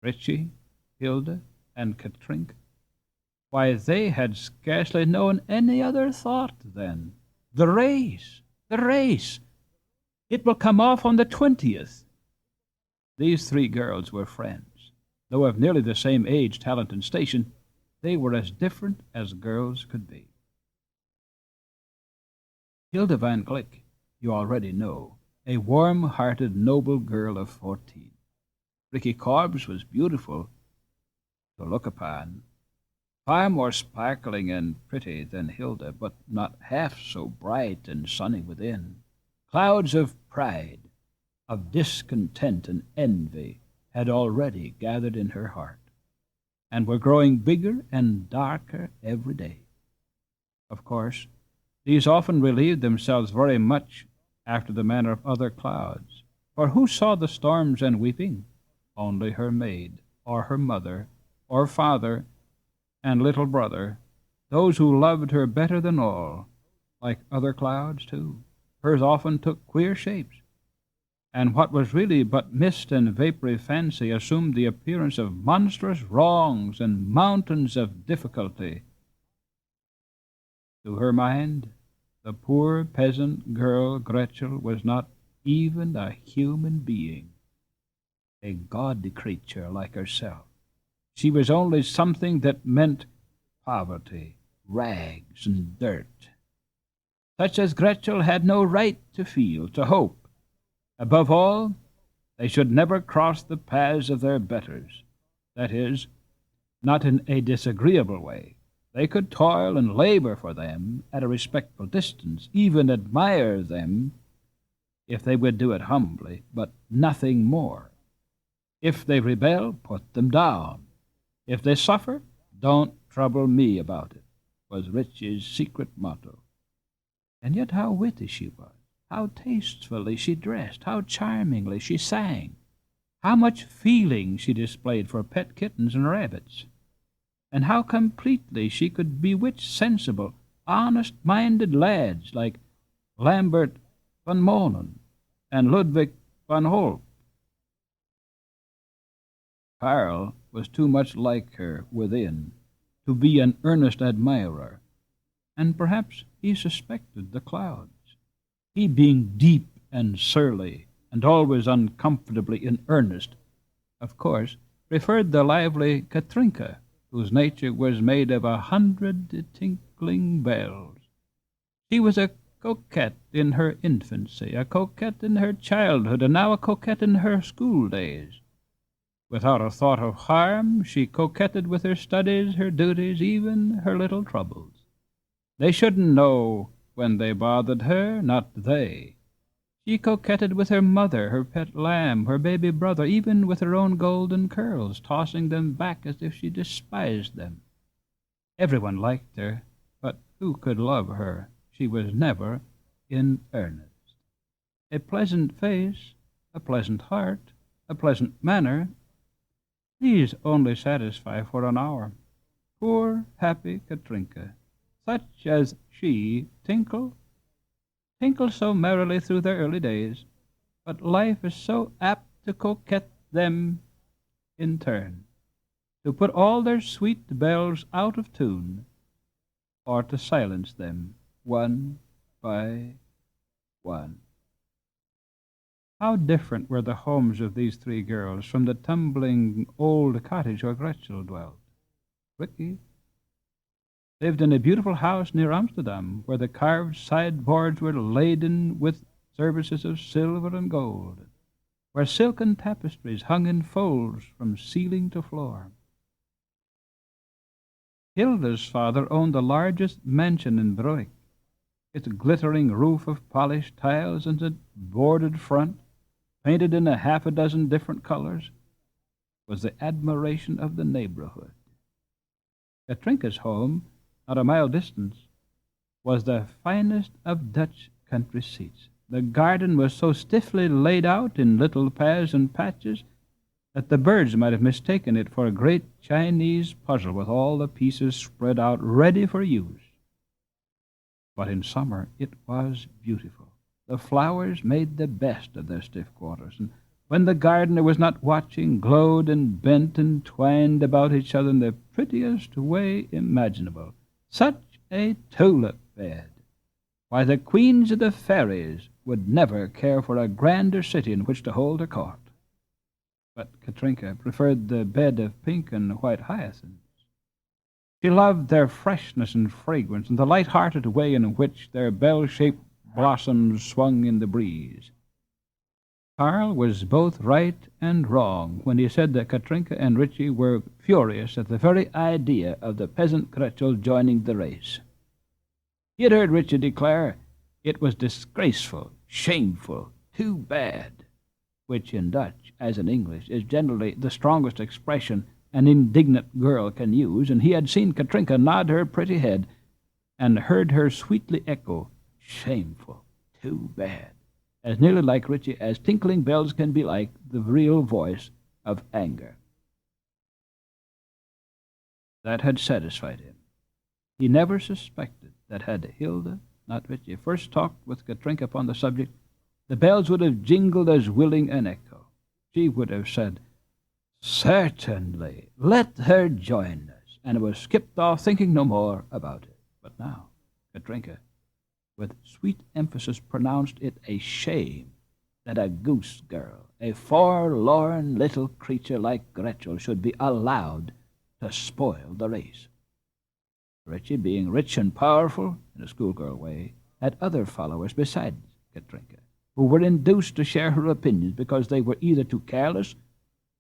Richie, Hilda, and Katrinka. Why, they had scarcely known any other thought then. The race! The race! It will come off on the 20th. These three girls were friends. Though of nearly the same age, talent, and station, they were as different as girls could be. Hilda Van Glick, you already know, a warm-hearted, noble girl of 14. Ricky Corbs was beautiful to look upon, far more sparkling and pretty than Hilda, but not half so bright and sunny within. Clouds of pride, of discontent and envy had already gathered in her heart, and were growing bigger and darker every day. Of course, these often relieved themselves very much after the manner of other clouds, for who saw the storms and weeping? Only her maid, or her mother, or father, and little brother, those who loved her better than all. Like other clouds, too, hers often took queer shapes, and what was really but mist and vapory fancy assumed the appearance of monstrous wrongs and mountains of difficulty. To her mind, the poor peasant girl Gretel was not even a human being, a gaudy creature like herself. She was only something that meant poverty, rags, and dirt, such as Gretel had no right to feel, to hope. Above all, they should never cross the paths of their betters. That is, not in a disagreeable way. They could toil and labor for them at a respectful distance, even admire them, if they would do it humbly, but nothing more. If they rebel, put them down. If they suffer, don't trouble me about it, was Richie's secret motto. And yet how witty she was, how tastefully she dressed, how charmingly she sang, how much feeling she displayed for pet kittens and rabbits, and how completely she could bewitch sensible, honest-minded lads like Lambert van Molen and Ludwig van Holp. Karl was too much like her within to be an earnest admirer, and perhaps he suspected the clouds. He being deep and surly, and always uncomfortably in earnest, of course, preferred the lively Katrinka, whose nature was made of 100 tinkling bells. She was a coquette in her infancy, a coquette in her childhood, and now a coquette in her school days. Without a thought of harm, she coquetted with her studies, her duties, even her little troubles. They shouldn't know when they bothered her, not they. She coquetted with her mother, her pet lamb, her baby brother, even with her own golden curls, tossing them back as if she despised them. Everyone liked her, but who could love her? She was never in earnest. A pleasant face, a pleasant heart, a pleasant manner, these only satisfy for an hour. Poor, happy Katrinka, such as she, tinkle so merrily through their early days, but life is so apt to coquette them in turn, to put all their sweet bells out of tune, or to silence them one by one. How different were the homes of these three girls from the tumbling old cottage where Gretel dwelt. Ricky lived in a beautiful house near Amsterdam, where the carved sideboards were laden with services of silver and gold, where silken tapestries hung in folds from ceiling to floor. Hilda's father owned the largest mansion in Broek. Its glittering roof of polished tiles and its boarded front, painted in 6 different colors, was the admiration of the neighborhood. Katrinka's home, not a mile distant, was the finest of Dutch country seats. The garden was so stiffly laid out in little paths and patches that the birds might have mistaken it for a great Chinese puzzle with all the pieces spread out ready for use. But in summer it was beautiful. The flowers made the best of their stiff quarters, and when the gardener was not watching, glowed and bent and twined about each other in the prettiest way imaginable. Such a tulip bed! Why, the queens of the fairies would never care for a grander city in which to hold a court. But Katrinka preferred the bed of pink and white hyacinths. She loved their freshness and fragrance, and the light-hearted way in which their bell-shaped blossoms swung in the breeze. Karl was both right and wrong when he said that Katrinka and Ritchie were furious at the very idea of the peasant Gretel joining the race. He had heard Ritchie declare it was disgraceful, shameful, too bad, which in Dutch, as in English, is generally the strongest expression an indignant girl can use, and he had seen Katrinka nod her pretty head and heard her sweetly echo, shameful, too bad, as nearly like Ritchie as tinkling bells can be like the real voice of anger. That had satisfied him. He never suspected that had Hilda, not Ritchie, first talked with Katrinka upon the subject, the bells would have jingled as willing an echo. She would have said, "Certainly, let her join us," and was skipped off, thinking no more about it. But now, Katrinka, with sweet emphasis, pronounced it a shame that a goose girl, a forlorn little creature like Gretel, should be allowed to spoil the race. Ritchie, being rich and powerful, in a schoolgirl way, had other followers besides Katrinka, who were induced to share her opinions because they were either too careless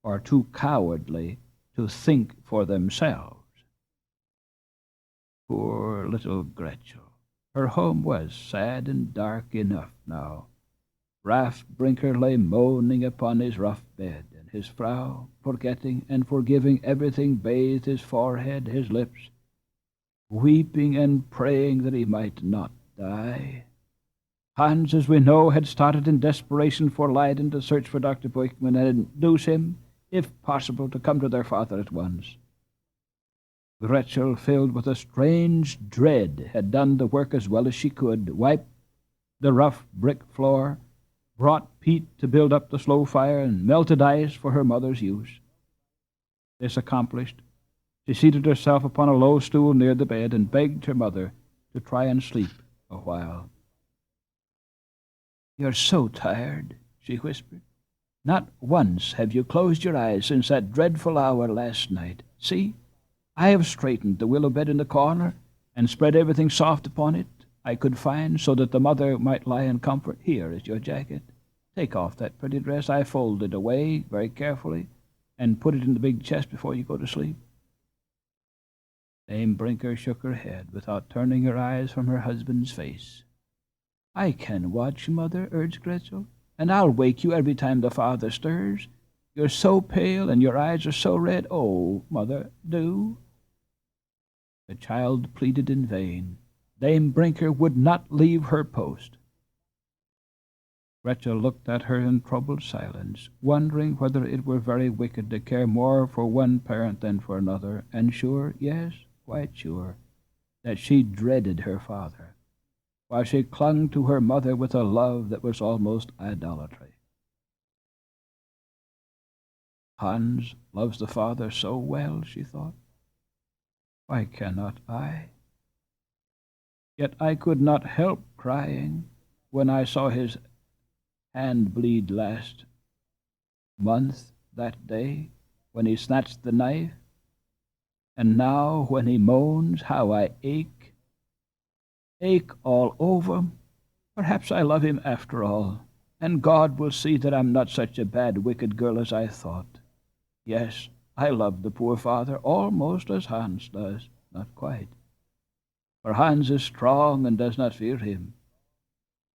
or too cowardly to think for themselves. Poor little Gretel. Her home was sad and dark enough now. Raff Brinker lay moaning upon his rough bed, and his Frau, forgetting and forgiving everything, bathed his forehead, his lips, weeping and praying that he might not die. Hans, as we know, had started in desperation for Leiden to search for Dr. Boykman and induce him, if possible, to come to their father at once. Gretel, filled with a strange dread, had done the work as well as she could, wiped the rough brick floor, brought peat to build up the slow fire, and melted ice for her mother's use. This accomplished, she seated herself upon a low stool near the bed and begged her mother to try and sleep a while. "You're so tired," she whispered. "Not once have you closed your eyes since that dreadful hour last night. See, I have straightened the willow bed in the corner and spread everything soft upon it I could find, so that the mother might lie in comfort. Here is your jacket. Take off that pretty dress. I folded away very carefully and put it in the big chest before you go to sleep." Dame Brinker shook her head without turning her eyes from her husband's face. "I can watch, mother," urged Gretel, "and I'll wake you every time the father stirs. You're so pale and your eyes are so red. Oh, mother, do." The child pleaded in vain. Dame Brinker would not leave her post. Gretel looked at her in troubled silence, wondering whether it were very wicked to care more for one parent than for another, and sure, yes, quite sure, that she dreaded her father, while she clung to her mother with a love that was almost idolatry. Hans loves the father so well, she thought. Why cannot I? Yet I could not help crying when I saw his hand bleed last month, that day, when he snatched the knife. And now, when he moans, how I ache all over. Perhaps I love him after all, and God will see that I'm not such a bad, wicked girl as I thought. Yes, I love the poor father almost as Hans does, not quite. For Hans is strong and does not fear him.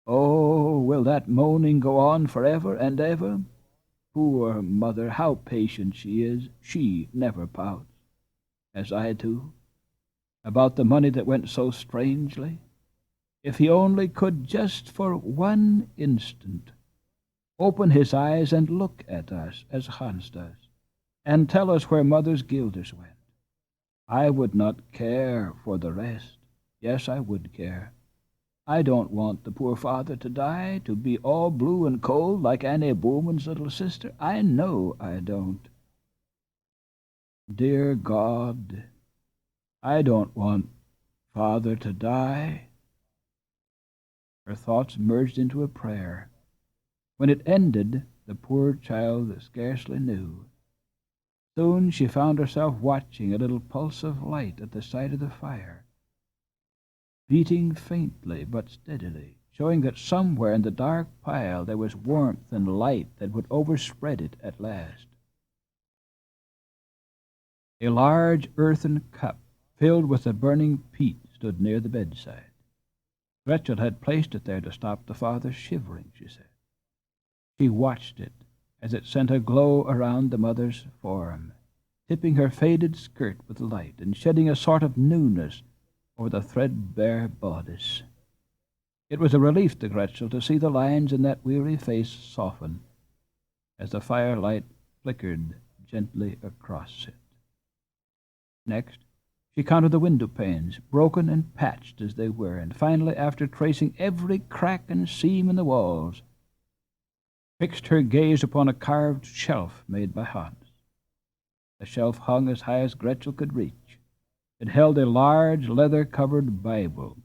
Oh, will that moaning go on forever and ever? Poor mother, how patient she is. She never pouts, as I do, about the money that went so strangely. If he only could, just for one instant, open his eyes and look at us as Hans does, and tell us where mother's guilders went, I would not care for the rest. Yes, I would care. I don't want the poor father to die, to be all blue and cold like Annie Bowman's little sister. I know I don't. Dear God, I don't want father to die. Her thoughts merged into a prayer. When it ended, the poor child scarcely knew. Soon she found herself watching a little pulse of light at the side of the fire, beating faintly but steadily, showing that somewhere in the dark pile there was warmth and light that would overspread it at last. A large earthen cup filled with the burning peat stood near the bedside. Gretel had placed it there to stop the father's shivering, she said. She watched it as it sent a glow around the mother's form, tipping her faded skirt with light and shedding a sort of newness over the threadbare bodice. It was a relief to Gretel to see the lines in that weary face soften as the firelight flickered gently across it. Next, she counted the window panes, broken and patched as they were, and finally, after tracing every crack and seam in the walls, fixed her gaze upon a carved shelf made by Hans. The shelf hung as high as Gretel could reach. It held a large leather-covered Bible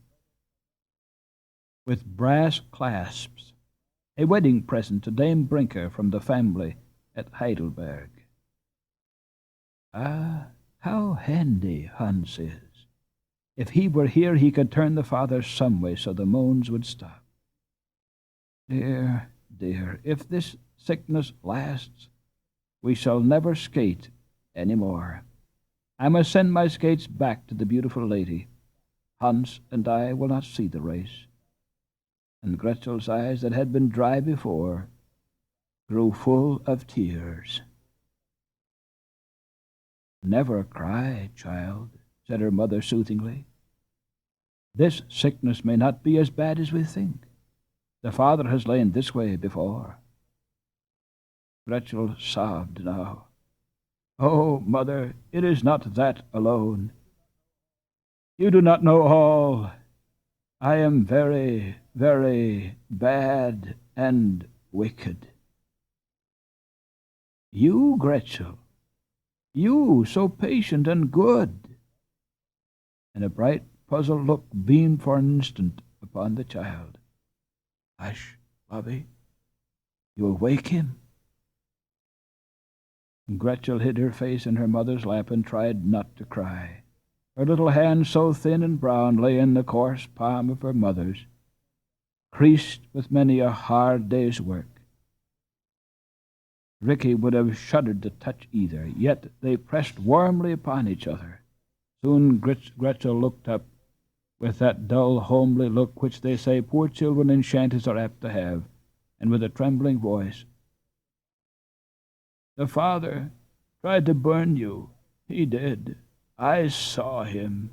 with brass clasps, a wedding present to Dame Brinker from the family at Heidelberg. Ah, how handy Hans is. If he were here, he could turn the father some way so the moans would stop. Dear, dear, if this sickness lasts, we shall never skate any more. I must send my skates back to the beautiful lady. Hans and I will not see the race. And Gretel's eyes, that had been dry before, grew full of tears. Never cry, child, said her mother soothingly. This sickness may not be as bad as we think. The father has lain this way before. Gretel sobbed now. Oh, mother, it is not that alone. You do not know all. I am very, very bad and wicked. You, Gretel, you, so patient and good. And a bright, puzzled look beamed for an instant upon the child. Hush, Bobby. You'll wake him. Gretel hid her face in her mother's lap and tried not to cry. Her little hand, so thin and brown, lay in the coarse palm of her mother's, creased with many a hard day's work. Ricky would have shuddered to touch either, yet they pressed warmly upon each other. Soon Gretel looked up with that dull, homely look which they say poor children in shanties are apt to have, and with a trembling voice, "The father tried to burn you. He did. I saw him.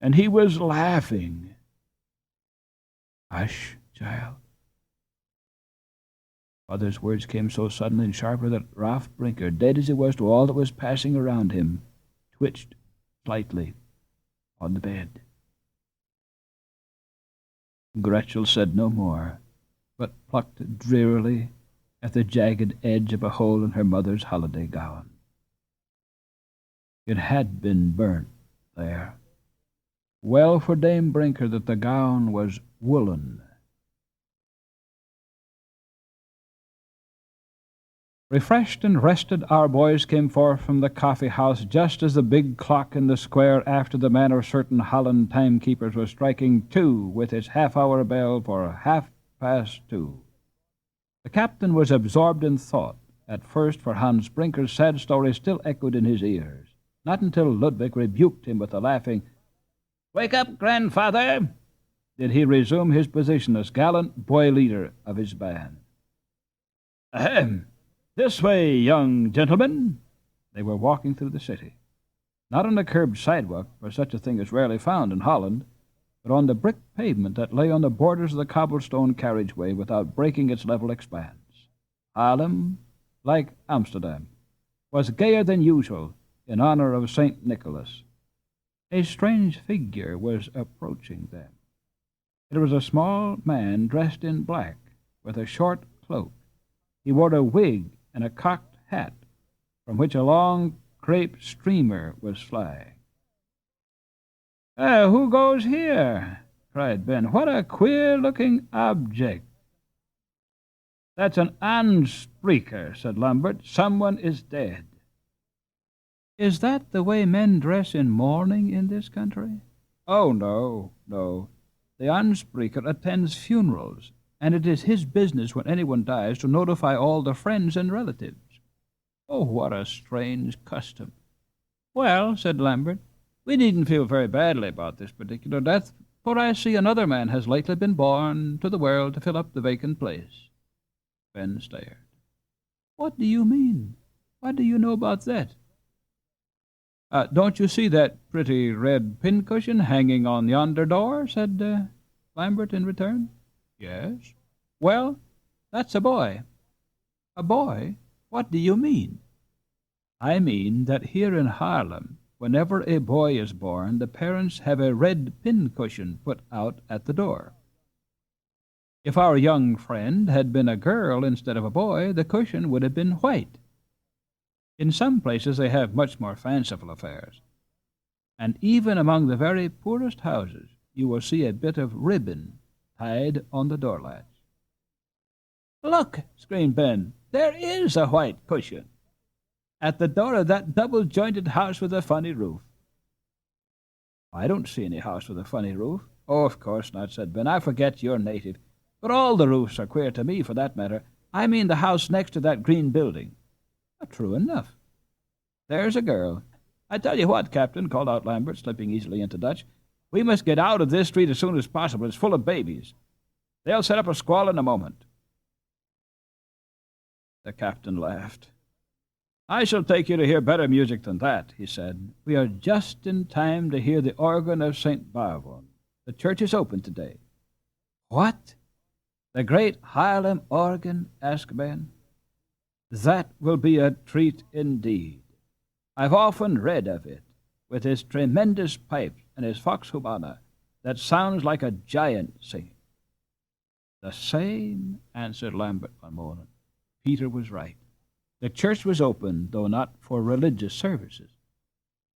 And he was laughing." Hush, child. Father's words came so suddenly and sharply that Ralph Brinker, dead as he was to all that was passing around him, twitched slightly on the bed. Gretel said no more, but plucked drearily at the jagged edge of a hole in her mother's holiday gown. It had been burnt there. Well for Dame Brinker that the gown was woolen. Refreshed and rested, our boys came forth from the coffee-house just as the big clock in the square, after the manner of certain Holland timekeepers, was striking 2 with its half-hour bell for 2:30. The captain was absorbed in thought, at first, for Hans Brinker's sad story still echoed in his ears. Not until Ludwig rebuked him with a laughing, "Wake up, grandfather!" did he resume his position as gallant boy leader of his band. "Ahem! This way, young gentlemen." They were walking through the city, not on a curbed sidewalk, for such a thing is rarely found in Holland, but on the brick pavement that lay on the borders of the cobblestone carriageway without breaking its level expanse. Haarlem, like Amsterdam, was gayer than usual in honor of St. Nicholas. A strange figure was approaching them. It was a small man dressed in black, with a short cloak. He wore a wig and a cocked hat, from which a long crape streamer was flying. Who goes here?" cried Ben. "What a queer-looking object." "That's an anspreaker," said Lambert. "Someone is dead." "Is that the way men dress in mourning in this country?" "Oh, no, no. The anspreaker attends funerals, and it is his business when anyone dies to notify all the friends and relatives." "Oh, what a strange custom." "Well," said Lambert, "we needn't feel very badly about this particular death, for I see another man has lately been born to the world to fill up the vacant place." Ben stared. "What do you mean? What do you know about that?" "Don't you see that pretty red pincushion hanging on yonder door?" said Lambert in return. "Yes." "Well, that's a boy." "A boy? What do you mean?" "I mean that here in Harlem, whenever a boy is born, the parents have a red pincushion put out at the door. If our young friend had been a girl instead of a boy, the cushion would have been white. In some places they have much more fanciful affairs. And even among the very poorest houses, you will see a bit of ribbon tied on the door latch." "Look!" screamed Ben. "There is a white cushion at the door of that double-jointed house with a funny roof." "I don't see any house with a funny roof." "Oh, of course not," said Ben. "I forget you're native. But all the roofs are queer to me, for that matter. I mean the house next to that green building." "True enough. There's a girl." "I tell you what, Captain," called out Lambert, slipping easily into Dutch, "we must get out of this street as soon as possible. It's full of babies. They'll set up a squall in a moment." The captain laughed. "I shall take you to hear better music than that," he said. "We are just in time to hear the organ of St. Bavon. The church is open today." "What? The great Harlem organ?" asked Ben. "That will be a treat indeed. I've often read of it, with his tremendous pipes and his vox humana that sounds like a giant singing." "The same," answered Lambert one moment. Peter was right. The church was open, though not for religious services.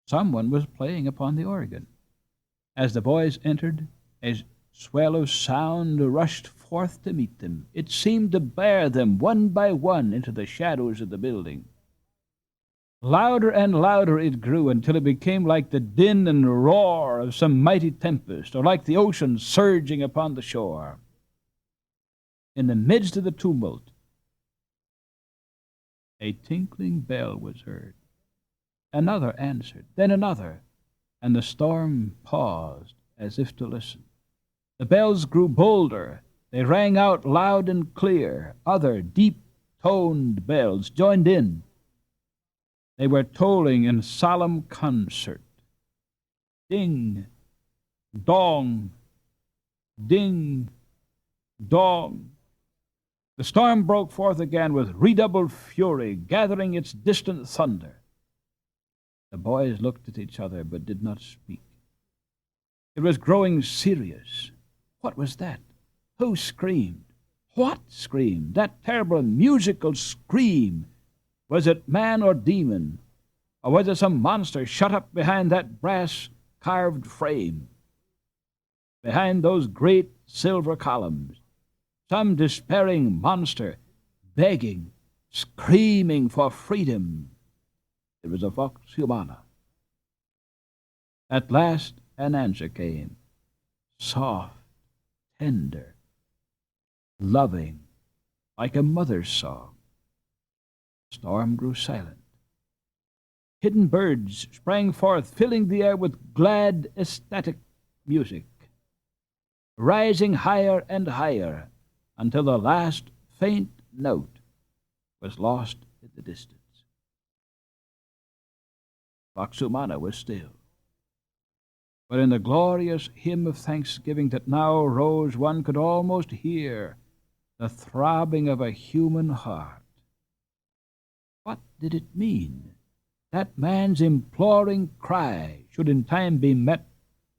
Someone was playing upon the organ. As the boys entered, a swell of sound rushed forth to meet them. It seemed to bear them one by one into the shadows of the building. Louder and louder it grew until it became like the din and roar of some mighty tempest, or like the ocean surging upon the shore. In the midst of the tumult, a tinkling bell was heard. Another answered, then another, and the storm paused as if to listen. The bells grew bolder. They rang out loud and clear. Other deep-toned bells joined in. They were tolling in solemn concert. Ding, dong, ding, dong. The storm broke forth again with redoubled fury, gathering its distant thunder. The boys looked at each other but did not speak. It was growing serious. What was that? Who screamed? What screamed? That terrible musical scream. Was it man or demon? Or was it some monster shut up behind that brass-carved frame? Behind those great silver columns, some despairing monster, begging, screaming for freedom. It was a vox humana. At last an answer came, soft, tender, loving, like a mother's song. The storm grew silent. Hidden birds sprang forth, filling the air with glad, ecstatic music, rising higher and higher until the last faint note was lost in the distance. Vox humana was still. But in the glorious hymn of thanksgiving that now rose, one could almost hear the throbbing of a human heart. What did it mean? That man's imploring cry should in time be met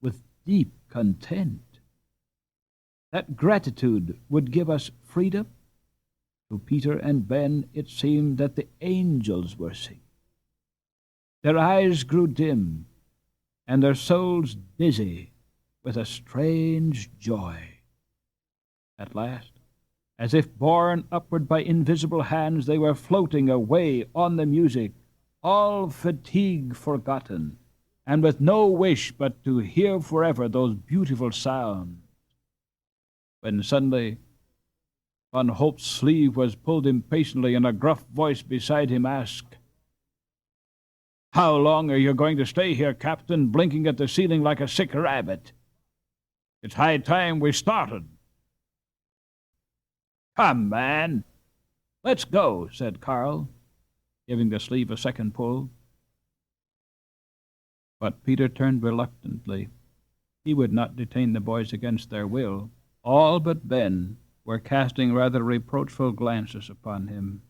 with deep content. that gratitude would give us freedom? To Peter and Ben it seemed that the angels were singing. Their eyes grew dim, and their souls dizzy with a strange joy. At last, as if borne upward by invisible hands, they were floating away on the music, all fatigue forgotten, and with no wish but to hear forever those beautiful sounds. When suddenly Van Holt's sleeve was pulled impatiently, and a gruff voice beside him asked, "How long are you going to stay here, Captain, blinking at the ceiling like a sick rabbit? It's high time we started." "Come, man, let's go," said Carl, giving the sleeve a second pull. But Peter turned reluctantly. He would not detain the boys against their will. All but Ben were casting rather reproachful glances upon him.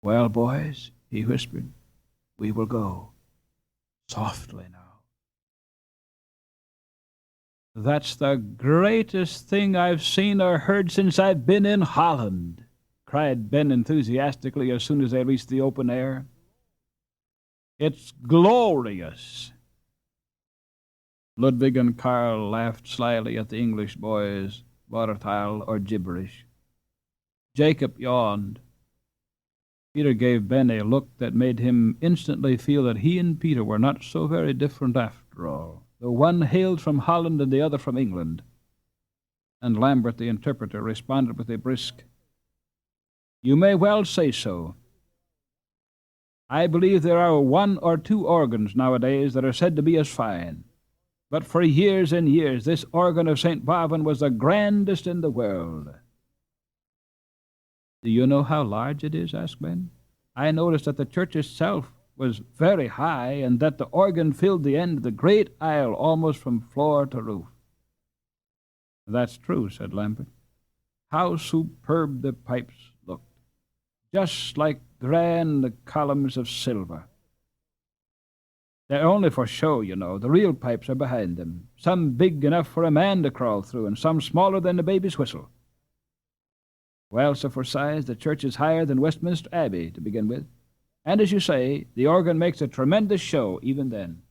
"Well, boys," he whispered, "we will go. Softly now." "That's the greatest thing I've seen or heard since I've been in Holland," cried Ben enthusiastically as soon as they reached the open air. "It's glorious." Ludwig and Carl laughed slyly at the English boys' volatile or gibberish. Jacob yawned. Peter gave Ben a look that made him instantly feel that he and Peter were not so very different after all, though one hailed from Holland and the other from England. And Lambert, the interpreter, responded with a brisk, "You may well say so. I believe there are 1 or 2 organs nowadays that are said to be as fine. But for years and years this organ of St. Bavon was the grandest in the world." "Do you know how large it is?" asked Ben. "I noticed that the church itself was very high, and that the organ filled the end of the great aisle almost from floor to roof." "That's true," said Lambert. "How superb the pipes looked, just like grand columns of silver. They're only for show, you know. The real pipes are behind them, some big enough for a man to crawl through, and some smaller than a baby's whistle. Well, so for size, the church is higher than Westminster Abbey, to begin with. And as you say, the organ makes a tremendous show even then.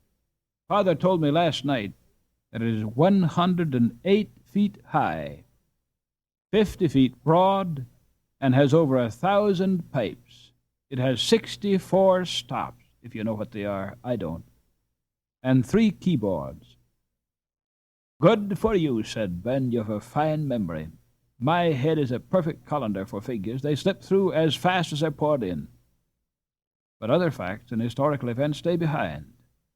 Father told me last night that it is 108 feet high, 50 feet broad, and has over 1,000 pipes. It has 64 stops, if you know what they are. I don't. And 3 keyboards." "Good for you," said Ben. "You have a fine memory. My head is a perfect colander for figures. They slip through as fast as they're poured in. But other facts and historical events stay behind.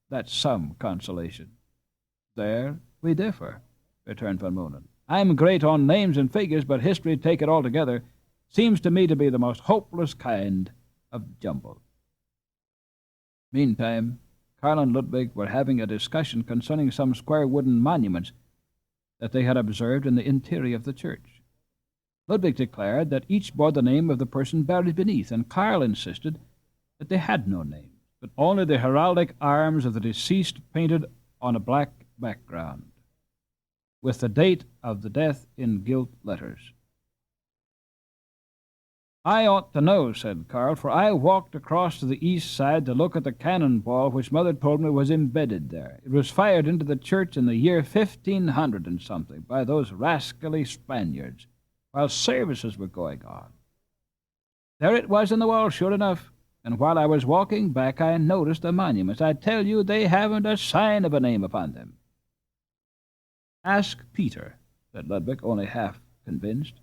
That's some consolation." "There we differ," returned Van Moonen. "I'm great on names and figures, but history, take it all together, seems to me to be the most hopeless kind of jumble." Meantime, Carl and Ludwig were having a discussion concerning some square wooden monuments that they had observed in the interior of the church. Ludwig declared that each bore the name of the person buried beneath, and Carl insisted that they had no names, but only the heraldic arms of the deceased painted on a black background, with the date of the death in gilt letters. "I ought to know," said Carl, "for I walked across to the east side to look at the cannonball which Mother told me was embedded there. It was fired into the church in the year 1500 and something by those rascally Spaniards while services were going on. There it was in the wall, sure enough, and while I was walking back I noticed the monuments. I tell you, they haven't a sign of a name upon them." "Ask Peter," said Ludwig, only half convinced.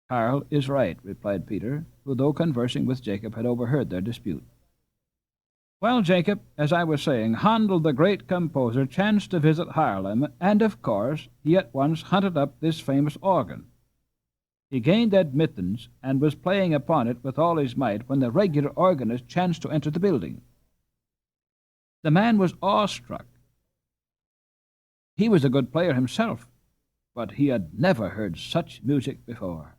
"Carl is right," replied Peter, who, though conversing with Jacob, had overheard their dispute. "Well, Jacob, as I was saying, Handel, the great composer, chanced to visit Haarlem, and, of course, he at once hunted up this famous organ. He gained admittance and was playing upon it with all his might when the regular organist chanced to enter the building. The man was awestruck. He was a good player himself, but he had never heard such music before.